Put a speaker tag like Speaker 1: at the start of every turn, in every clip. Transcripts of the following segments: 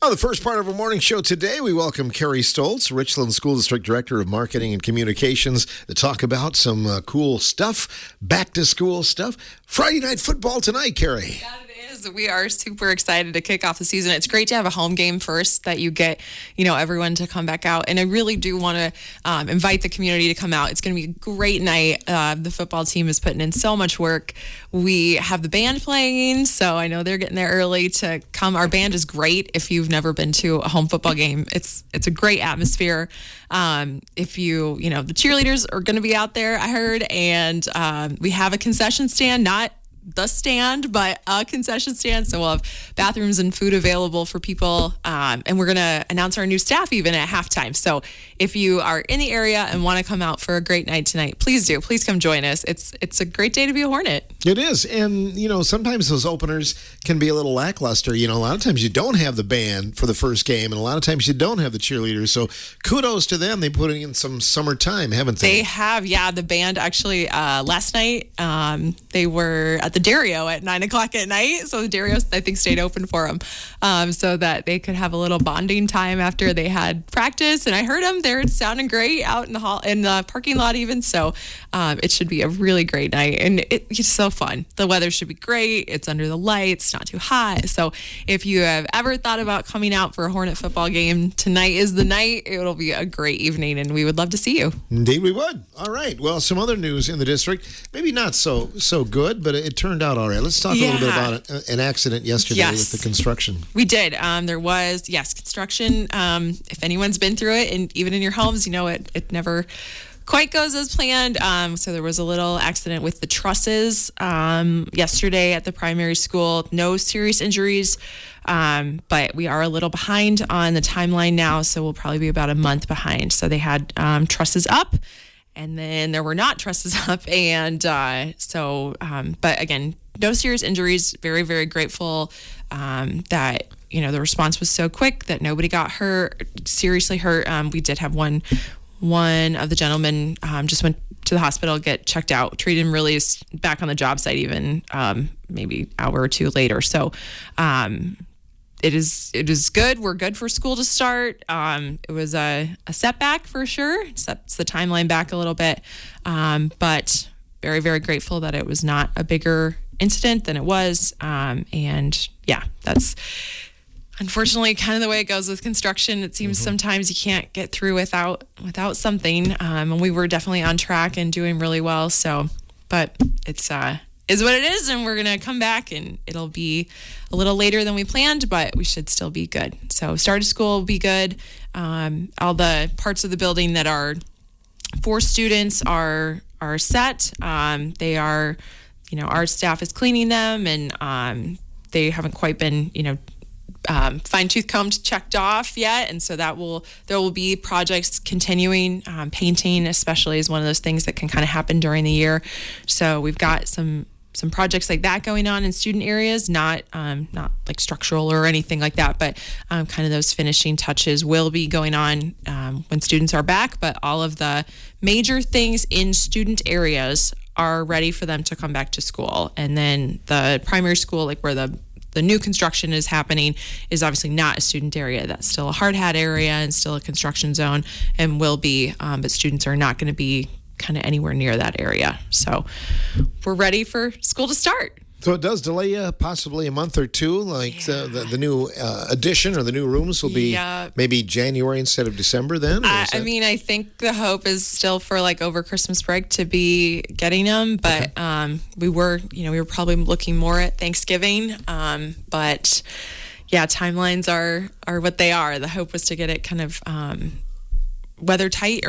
Speaker 1: On the first part of our morning show today, we welcome Carrie Stoltz, Richland School District Director of Marketing and Communications, to talk about some cool stuff, back-to-school stuff. Friday night football tonight, Carrie.
Speaker 2: Yeah, it is. We are super excited to kick off the season. It's great to have a home game first that you get, everyone to come back out. And I really do want to invite the community to come out. It's going to be a great night. The football team is putting in so much work. We have the band playing, so I know they're getting there early to come. Our band is great. If you've never been to a home football game, it's a great atmosphere. If the cheerleaders are going to be out there, I heard, and we have a concession stand, not the stand, but a concession stand. So we'll have bathrooms and food available for people. And we're going to announce our new staff even at halftime. So if you are in the area and want to come out for a great night tonight, please do. Please come join us. It's a great day to be a Hornet.
Speaker 1: It is. And, sometimes those openers can be a little lackluster. A lot of times you don't have the band for the first game, and a lot of times you don't have the cheerleaders. So kudos to them. They put in some summertime, haven't they?
Speaker 2: They have, yeah. The band actually, last night, they were at the Dario at 9:00 at night. So the Dario, I think, stayed open for them so that they could have a little bonding time after they had practice. And I heard them. They're sounding great out in the parking lot even. So it should be a really great night. And it's so fun. The weather should be great. It's under the lights, not too hot. So if you have ever thought about coming out for a Hornet football game, tonight is the night. It'll be a great evening, and we would love to see you.
Speaker 1: Indeed we would. All right. Well, some other news in the district, maybe not so good, but it turned out all right. Let's talk a little bit about an accident yesterday with the construction.
Speaker 2: We did. There was, construction. If anyone's been through it, and even in your homes, it never quite goes as planned. So there was a little accident with the trusses yesterday at the primary school. No serious injuries, but we are a little behind on the timeline now, so we'll probably be about a month behind. So they had trusses up, and then there were not trusses up, and but again, no serious injuries. Very, very grateful that the response was so quick, that nobody got seriously hurt. We did have one of the gentlemen just went to the hospital, get checked out, treated and released, back on the job site even maybe an hour or two later. So it is good. We're good for school to start. It was a setback for sure. Sets the timeline back a little bit, but very, very grateful that it was not a bigger incident than it was. And yeah, that's unfortunately kind of the way it goes with construction. It seems sometimes you can't get through without something. And we were definitely on track and doing really well. So, but it's is what it is, and we're gonna come back, and it'll be a little later than we planned, but we should still be good. So start of school will be good. All the parts of the building that are for students are set. They are, our staff is cleaning them, and they haven't quite been, fine-tooth combed, checked off yet, and so there will be projects continuing. Painting especially is one of those things that can kind of happen during the year. So we've got some projects like that going on in student areas, not like structural or anything like that, but kind of those finishing touches will be going on when students are back. But all of the major things in student areas are ready for them to come back to school. And then the primary school, like where the new construction is happening, is obviously not a student area. That's still a hard hat area and still a construction zone, and will be, but students are not going to be kind of anywhere near that area. So we're ready for school to start.
Speaker 1: So it does delay possibly a month or two, like the new addition or the new rooms will be maybe January instead of December then?
Speaker 2: I think the hope is still for like over Christmas break to be getting them, but we were probably looking more at Thanksgiving, but yeah, timelines are what they are. The hope was to get it kind of weather tight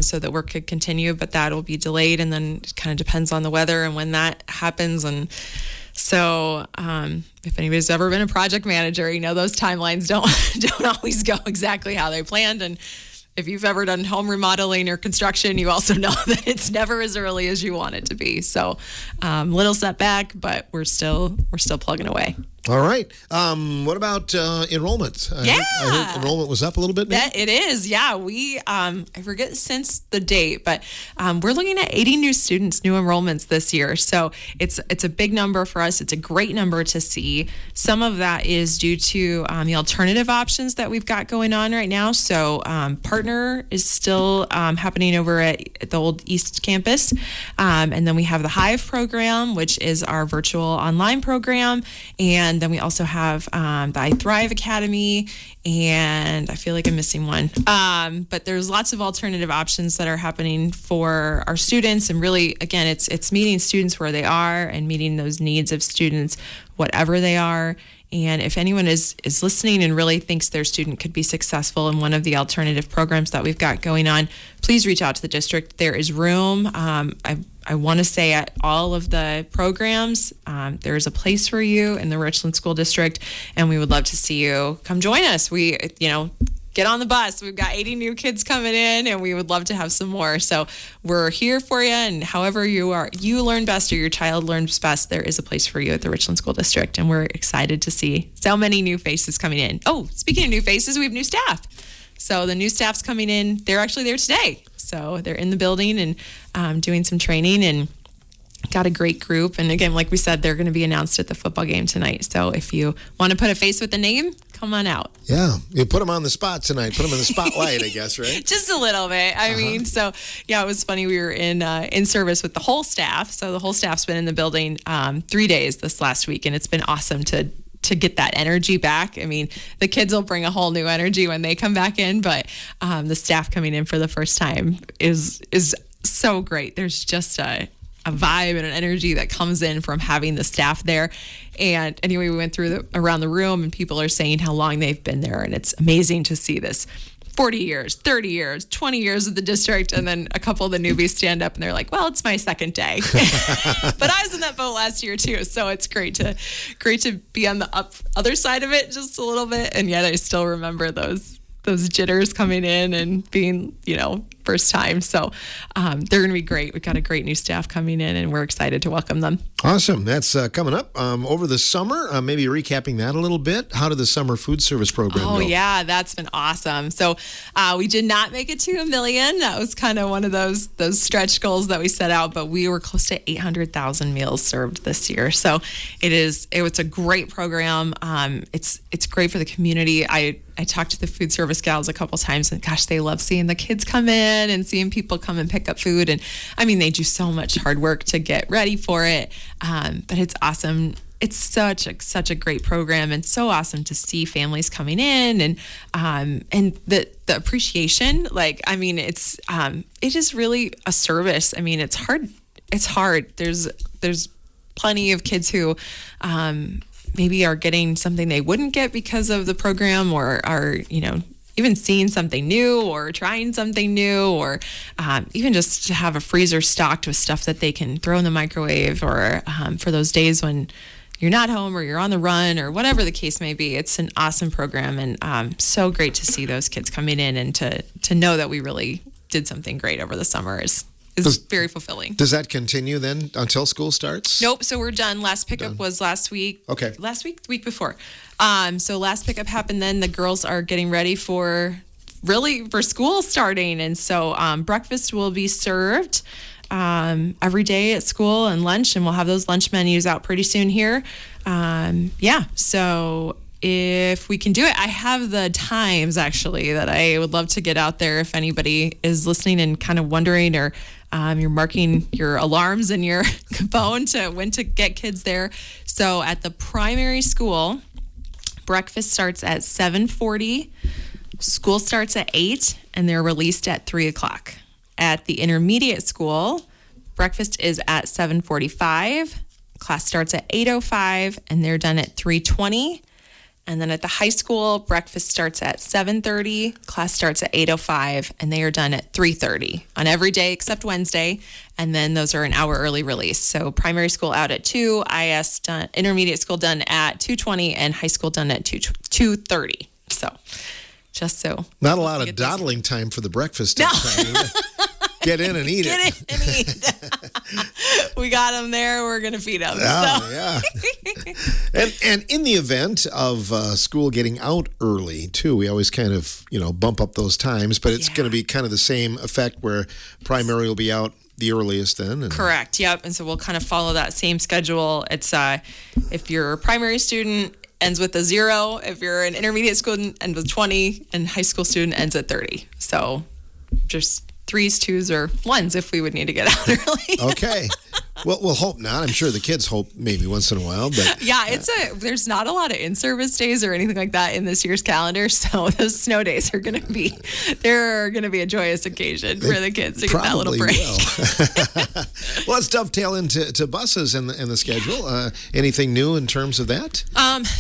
Speaker 2: so that work could continue, but that'll be delayed, and then it kind of depends on the weather and when that happens. And so if anybody's ever been a project manager, those timelines don't always go exactly how they planned. And if you've ever done home remodeling or construction, you also know that it's never as early as you want it to be. So little setback, but we're still plugging away.
Speaker 1: All right. What about enrollment? I heard enrollment was up a little bit now?
Speaker 2: It is. Yeah. We, I forget since the date, but we're looking at 80 new students, new enrollments this year. So it's a big number for us. It's a great number to see. Some of that is due to the alternative options that we've got going on right now. So Partner is still happening over at the old East Campus. And then we have the Hive program, which is our virtual online program. And then we also have the I Thrive Academy, and I feel like I'm missing one. But there's lots of alternative options that are happening for our students. And really, again, it's meeting students where they are and meeting those needs of students, whatever they are. And if anyone is listening and really thinks their student could be successful in one of the alternative programs that we've got going on, please reach out to the district. There is room. I want to say at all of the programs, there is a place for you in the Richland School District, and we would love to see you come join us. Get on the bus. We've got 80 new kids coming in, and we would love to have some more. So we're here for you, and however you learn best or your child learns best, there is a place for you at the Richland School District, and we're excited to see so many new faces coming in. Oh, speaking of new faces, we have new staff. So the new staff's coming in. They're actually there today. So they're in the building and doing some training, and got a great group. And again, like we said, they're going to be announced at the football game tonight. So if you want to put a face with the name, come on out.
Speaker 1: Yeah, you put them on the spot tonight. Put them in the spotlight, I guess, right?
Speaker 2: Just a little bit. I mean, so yeah, it was funny. We were in service with the whole staff. So the whole staff's been in the building 3 days this last week, and it's been awesome to get that energy back. I mean, the kids will bring a whole new energy when they come back in, but the staff coming in for the first time is so great. There's just a vibe and an energy that comes in from having the staff there. And anyway, we went around the room, and people are saying how long they've been there, and it's amazing to see this 40 years, 30 years, 20 years of the district. And then a couple of the newbies stand up and they're like, well, it's my second day. But I was in that boat last year too. So it's great to be on the other side of it just a little bit. And yet I still remember those jitters coming in and being, first time. So they're going to be great. We've got a great new staff coming in, and we're excited to welcome them.
Speaker 1: Awesome. That's coming up over the summer. Maybe recapping that a little bit. How did the summer food service program go?
Speaker 2: Oh, yeah, that's been awesome. So we did not make it to $1 million. That was kind of one of those stretch goals that we set out, but we were close to 800,000 meals served this year. So it's a great program. It's great for the community. I talked to the food service gals a couple times, and gosh, they love seeing the kids come in and seeing people come and pick up food. And I mean, they do so much hard work to get ready for it. But it's awesome. It's such a great program, and so awesome to see families coming in and the appreciation. Like, I mean, it is really a service. I mean, it's hard. It's hard. There's plenty of kids who, maybe are getting something they wouldn't get because of the program, or are, even seeing something new or trying something new, or even just to have a freezer stocked with stuff that they can throw in the microwave, or for those days when you're not home or you're on the run or whatever the case may be. It's an awesome program, and so great to see those kids coming in, and to know that we really did something great over the summer is very fulfilling.
Speaker 1: Does that continue then until school starts?
Speaker 2: Nope. So we're done. Last pickup was last week.
Speaker 1: Okay.
Speaker 2: Last week, the week before. So last pickup happened then. The girls are getting ready for school starting. And so breakfast will be served every day at school, and lunch, and we'll have those lunch menus out pretty soon here. So if we can do it, I have the times actually that I would love to get out there if anybody is listening and kind of wondering, or you're marking your alarms in your phone to when to get kids there. So at the primary school, breakfast starts at 7:40, school starts at 8, and they're released at 3:00. At the intermediate school, breakfast is at 7:45, class starts at 8:05, and they're done at 3:20. And then at the high school, breakfast starts at 7:30, class starts at 8:05, and they are done at 3:30 on every day except Wednesday. And then those are an hour early release. So primary school out at 2, IS done, intermediate school done at 2:20, and high school done at 2:30. So just so.
Speaker 1: Not a lot of dawdling time for the breakfast.
Speaker 2: No.
Speaker 1: Time, Get in and eat
Speaker 2: Get
Speaker 1: it.
Speaker 2: in and eat. We got them there. We're going to feed them.
Speaker 1: Oh, yeah. And in the event of school getting out early, too, we always kind of, bump up those times, but it's going to be kind of the same effect where primary will be out the earliest then.
Speaker 2: Correct. Yep. And so we'll kind of follow that same schedule. It's if you're a primary student, ends with a 0. If you're an intermediate student, ends with 20, and high school student ends at 30. So just 3s, 2s, or 1s if we would need to get out early.
Speaker 1: Okay. Well, we'll hope not. I'm sure the kids hope maybe once in a while, but
Speaker 2: yeah, there's not a lot of in-service days or anything like that in this year's calendar. So those snow days are going to be a joyous occasion for the kids to get that little break.
Speaker 1: Well, let's dovetail into buses in the schedule. Anything new in terms of that?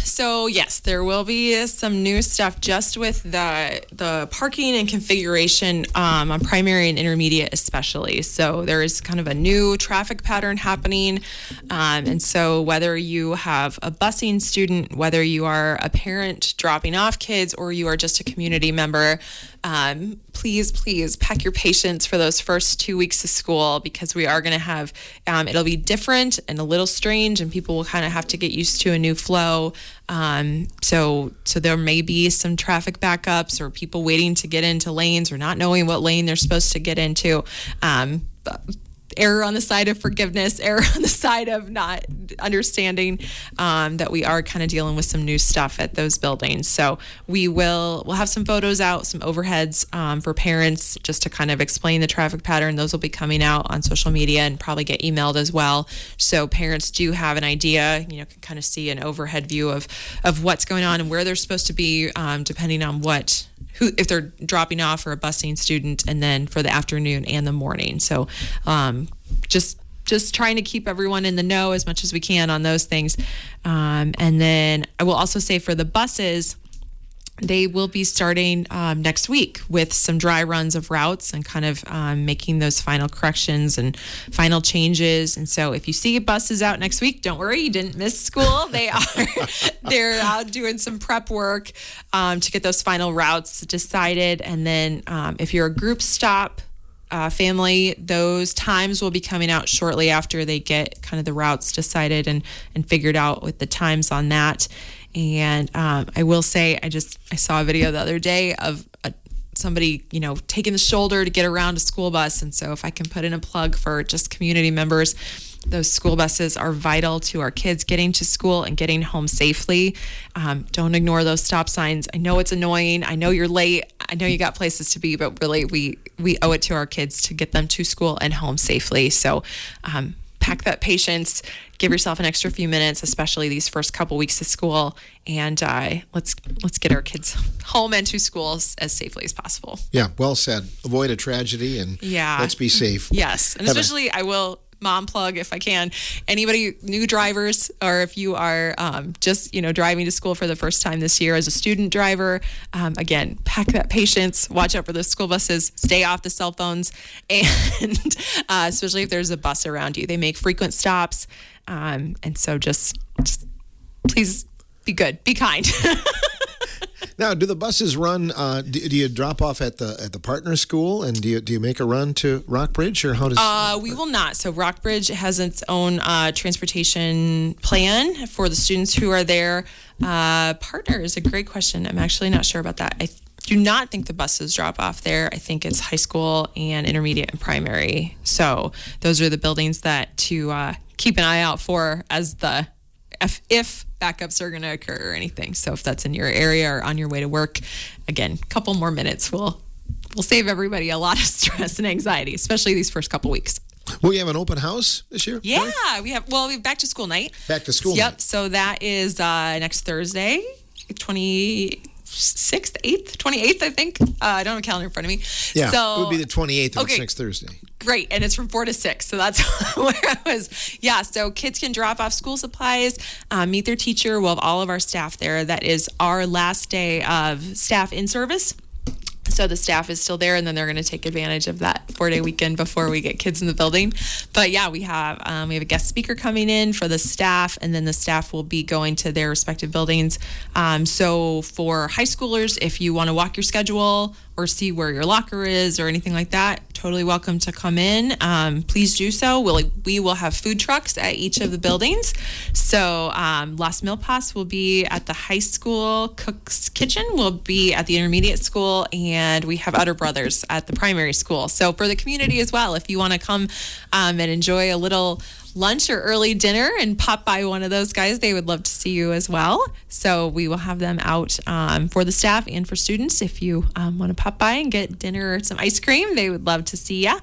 Speaker 2: So yes, there will be some new stuff just with the parking and configuration on primary and intermediate especially. So there is kind of a new traffic pattern happening. And so whether you have a busing student, whether you are a parent dropping off kids, or you are just a community member, please pack your patience for those first 2 weeks of school, because we are going to have, it'll be different and a little strange, and people will kind of have to get used to a new flow. So there may be some traffic backups or people waiting to get into lanes or not knowing what lane they're supposed to get into. Error on the side of forgiveness, error on the side of not understanding that we are kind of dealing with some new stuff at those buildings. So we'll have some photos out, some overheads for parents, just to kind of explain the traffic pattern. Those will be coming out on social media and probably get emailed as well. So parents do have an idea, can kind of see an overhead view of what's going on and where they're supposed to be, depending on if they're dropping off or a busing student, and then for the afternoon and the morning. So just trying to keep everyone in the know as much as we can on those things. And then I will also say for the buses, they will be starting next week with some dry runs of routes and kind of making those final corrections and final changes. And so if you see buses out next week, don't worry, you didn't miss school. They're out doing some prep work to get those final routes decided. And then if you're a group stop family, those times will be coming out shortly after they get kind of the routes decided and figured out with the times on that. And I will say, I saw a video the other day of somebody, taking the shoulder to get around a school bus. And so if I can put in a plug for just community members, those school buses are vital to our kids getting to school and getting home safely. Don't ignore those stop signs. I know it's annoying. I know you're late. I know you got places to be, but really we owe it to our kids to get them to school and home safely. So pack that patience, give yourself an extra few minutes, especially these first couple weeks of school, and let's get our kids home and to schools as safely as possible.
Speaker 1: Yeah, well said. Avoid a tragedy, and let's be safe.
Speaker 2: Yes, and especially I will mom plug if I can. Anybody, new drivers, or if you are just driving to school for the first time this year as a student driver, again, pack that patience, watch out for those school buses, stay off the cell phones, and especially if there's a bus around you. They make frequent stops, and so just please be good, be kind.
Speaker 1: Now, do the buses run? Do you drop off at the partner school, and do you make a run to Rockbridge, or how does?
Speaker 2: We will not. So Rockbridge has its own transportation plan for the students who are there. Partner is a great question. I'm actually not sure about that. I do not think the buses drop off there. I think it's high school and intermediate and primary. So those are the buildings that to keep an eye out for as the if backups are going to occur or anything. So if that's in your area or on your way to work, again, a couple more minutes will save everybody a lot of stress and anxiety, especially these first couple weeks.
Speaker 1: Will you have an open house this year?
Speaker 2: Yeah, we have back to school night.
Speaker 1: Back to school night.
Speaker 2: Yep. So that is next Thursday, 26th, 28th, I think. I don't have a calendar in front of me.
Speaker 1: Yeah,
Speaker 2: so,
Speaker 1: it would be the 28th of next Thursday.
Speaker 2: Great. And it's from 4 to 6. So that's where I was. Yeah. So kids can drop off school supplies, meet their teacher. We'll have all of our staff there. That is our last day of staff in service. So the staff is still there, and then they're going to take advantage of that 4-day weekend before we get kids in the building. But yeah, we have a guest speaker coming in for the staff, and then the staff will be going to their respective buildings. So for high schoolers, if you want to walk your schedule or see where your locker is or anything like that, totally welcome to come in. Please do so. We will have food trucks at each of the buildings. So Las Milpas will be at the high school. Cook's Kitchen will be at the intermediate school, and we have Utter Brothers at the primary school. So for the community as well, if you want to come and enjoy a little lunch or early dinner and pop by one of those guys, they would love to see you as well. So we will have them out for the staff and for students. If you want to pop by and get dinner or some ice cream, they would love to see you.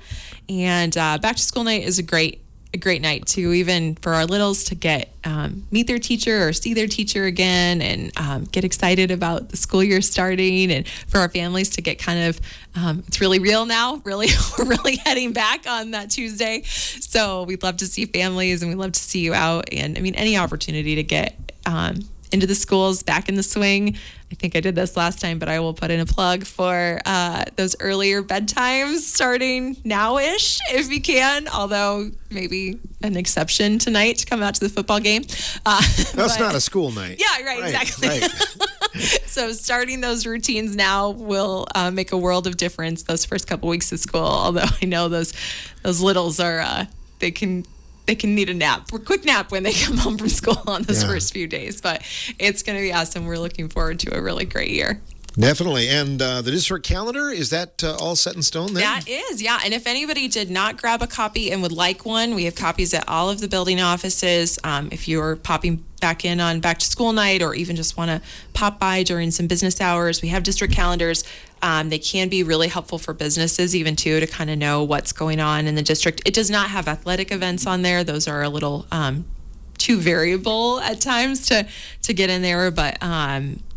Speaker 2: And back to school night is a great night too, even for our littles to get meet their teacher or see their teacher again, and get excited about the school year starting, and for our families to get kind of it's really real now. We're really heading back on that Tuesday, so we'd love to see families, and we'd love to see you out. And I mean, any opportunity to get into the schools, back in the swing. I think I did this last time, but I will put in a plug for those earlier bedtimes starting now-ish if you can, although maybe an exception tonight to come out to the football game.
Speaker 1: That's not a school night.
Speaker 2: Yeah, right, exactly.
Speaker 1: Right.
Speaker 2: So starting those routines now will make a world of difference those first couple weeks of school, although I know those littles are, they can need a quick nap when they come home from school on those first few days. But it's going to be awesome. We're looking forward to a really great year.
Speaker 1: Definitely. And the district calendar, is that all set in stone then?
Speaker 2: That is, yeah. And if anybody did not grab a copy and would like one, we have copies at all of the building offices. If you're popping back in on back to school night, or even just want to pop by during some business hours, we have district calendars. They can be really helpful for businesses even too, to kind of know what's going on in the district. It does not have athletic events on there. Those are a little too variable at times to get in there, but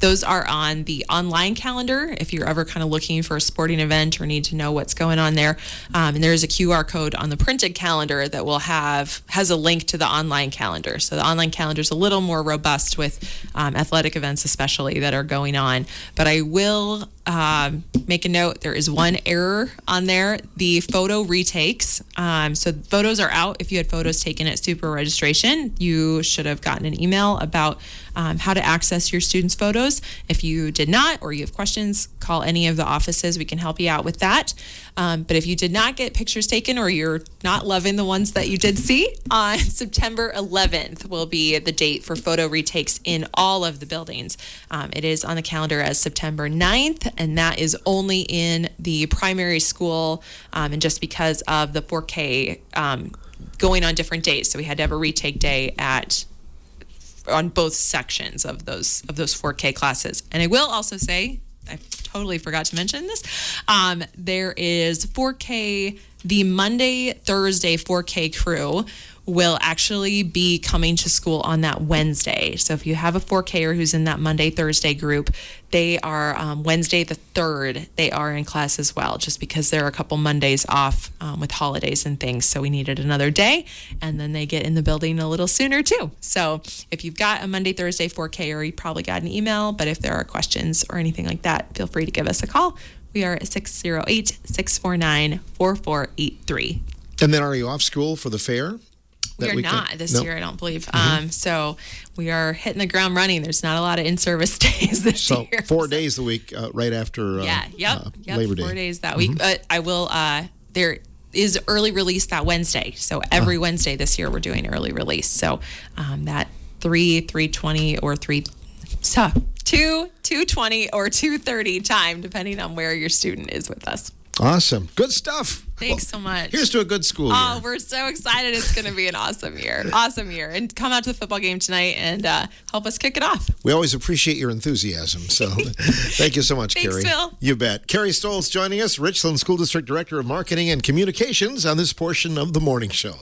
Speaker 2: those are on the online calendar if you're ever kind of looking for a sporting event or need to know what's going on there. And there's a QR code on the printed calendar that has a link to the online calendar. So the online calendar is a little more robust with athletic events especially that are going on. But I will make a note, there is one error on there, the photo retakes. So photos are out. If you had photos taken at super registration, you should have gotten an email about how to access your students' photos. If you did not, or you have questions, call any of the offices. We can help you out with that. But if you did not get pictures taken, or you're not loving the ones that you did see, on September 11th will be the date for photo retakes in all of the buildings. It is on the calendar as September 9th, and that is only in the primary school, and just because of the 4K going on different days. So we had to have a retake day on both sections of those 4K classes. And I will also say, I totally forgot to mention this, there is 4K, the Monday, Thursday 4K crew will actually be coming to school on that Wednesday. So if you have a 4Ker who's in that Monday, Thursday group, they are Wednesday the 3rd, they are in class as well, just because there are a couple Mondays off with holidays and things. So we needed another day, and then they get in the building a little sooner too. So if you've got a Monday, Thursday 4K, you probably got an email, but if there are questions or anything like that, feel free to give us a call. We are at 608-649-4483.
Speaker 1: And then are you off school for the fair?
Speaker 2: We are not this year, I don't believe. Mm-hmm. So we are hitting the ground running. There's not a lot of in-service days this year.
Speaker 1: So 4 days a week right after Labor Day.
Speaker 2: 4 days that week. But I will, there is early release that Wednesday. So every Wednesday this year we're doing early release. So that 3:20 or 2:20 or 2:30 time, depending on where your student is with us.
Speaker 1: Awesome. Good stuff.
Speaker 2: Thanks so much.
Speaker 1: Here's to a good school year.
Speaker 2: Oh, we're so excited. It's going to be an awesome year. Awesome year. And come out to the football game tonight and help us kick it off.
Speaker 1: We always appreciate your enthusiasm. So thank you so much,
Speaker 2: Thanks,
Speaker 1: Carrie.
Speaker 2: Phil.
Speaker 1: You bet. Carrie Stoltz joining us, Richland School District Director of Marketing and Communications, on this portion of the morning show.